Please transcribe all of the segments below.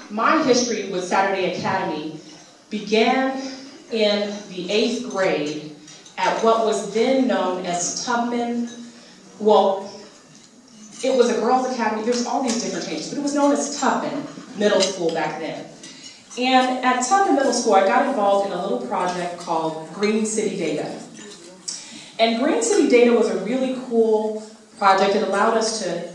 my history with Saturday Academy began in the 8th grade at what was then known as Tubman. Well, it was a girls' academy. There's all these different changes, but it was known as Tubman Middle School back then. And at Tubman Middle School, I got involved in a little project called Green City Data. And Green City Data was a really cool project. It allowed us to,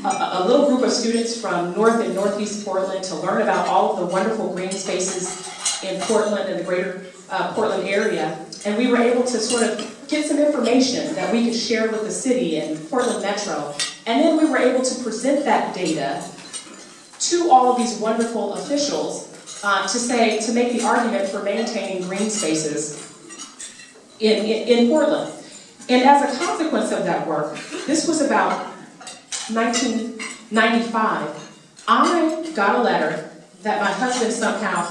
a little group of students from North and Northeast Portland to learn about all of the wonderful green spaces in Portland and the greater Portland area. And we were able to sort of get some information that we could share with the city and Portland Metro. And then we were able to present that data to all of these wonderful officials to make the argument for maintaining green spaces in Portland. And as a consequence of that work, this was about 1995, I got a letter that my husband somehow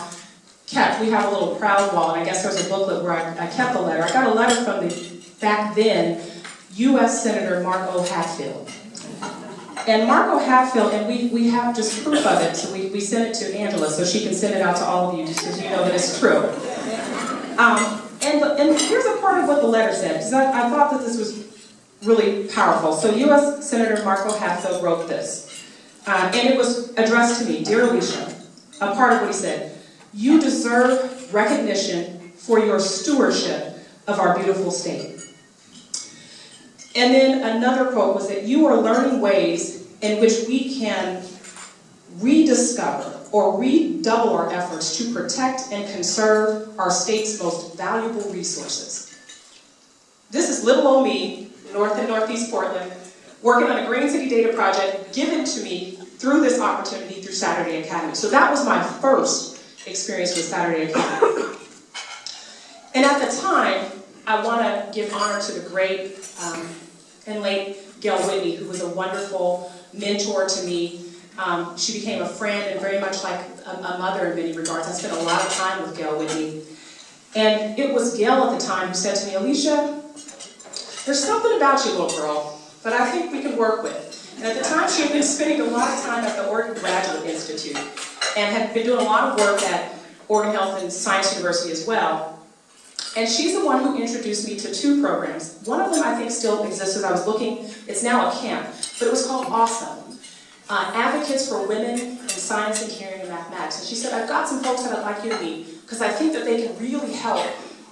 kept. We have a little proud wall, and I guess there's a booklet where I kept the letter. I got a letter from the, back then, U.S. Senator Mark O. Hatfield. And Mark O. Hatfield, and we have just proof of it, so we sent it to Angela so she can send it out to all of you just because you know that it's true. And here's a part of what the letter said, because I thought that this was really powerful. So U.S. Senator Mark O. Hatfield wrote this, and it was addressed to me. Dear Alisha, a part of what he said: you deserve recognition for your stewardship of our beautiful state. And then another quote was that you are learning ways in which we can rediscover or redouble our efforts to protect and conserve our state's most valuable resources. This is little old me, North and Northeast Portland, working on a Green City Data project given to me through this opportunity through Saturday Academy. So that was my first experience with Saturday Academy. And at the time, I want to give honor to the great and late Gail Whitney, who was a wonderful mentor to me. She became a friend and very much like a mother in many regards. I spent a lot of time with Gail Whitney. And it was Gail at the time who said to me, Alisha, there's something about you, little girl, that I think we can work with. And at the time, she had been spending a lot of time at the Oregon Graduate Institute and had been doing a lot of work at Oregon Health and Science University as well. And she's the one who introduced me to 2 programs. One of them I think still exists as I was looking. It's now a camp, but it was called Awesome. Advocates for Women in Science, Engineering, and Mathematics. And she said, I've got some folks that I'd like you to meet because I think that they can really help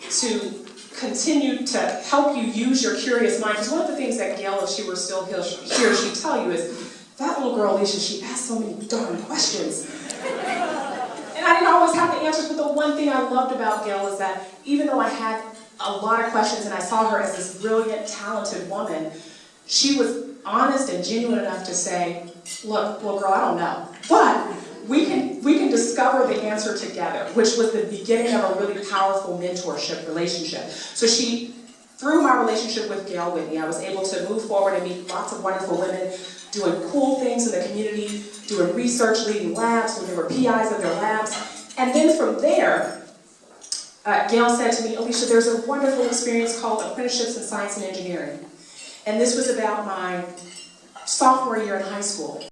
to continue to help you use your curious mind. Because one of the things that Gail, if she were still here, she'd tell you is, that little girl, Alisha, she asked so many darn questions. And I didn't always have the answers, but the one thing I loved about Gail is that even though I had a lot of questions and I saw her as this brilliant, talented woman, she was honest and genuine enough to say, look, little girl, I don't know, but we can discover the answer together, which was the beginning of a really powerful mentorship relationship. So through my relationship with Gail Whitney, I was able to move forward and meet lots of wonderful women doing cool things in the community, doing research, leading labs when they were PIs of their labs. And then from there, Gail said to me, Alisha, there's a wonderful experience called Apprenticeships in Science and Engineering. And this was about my sophomore year in high school.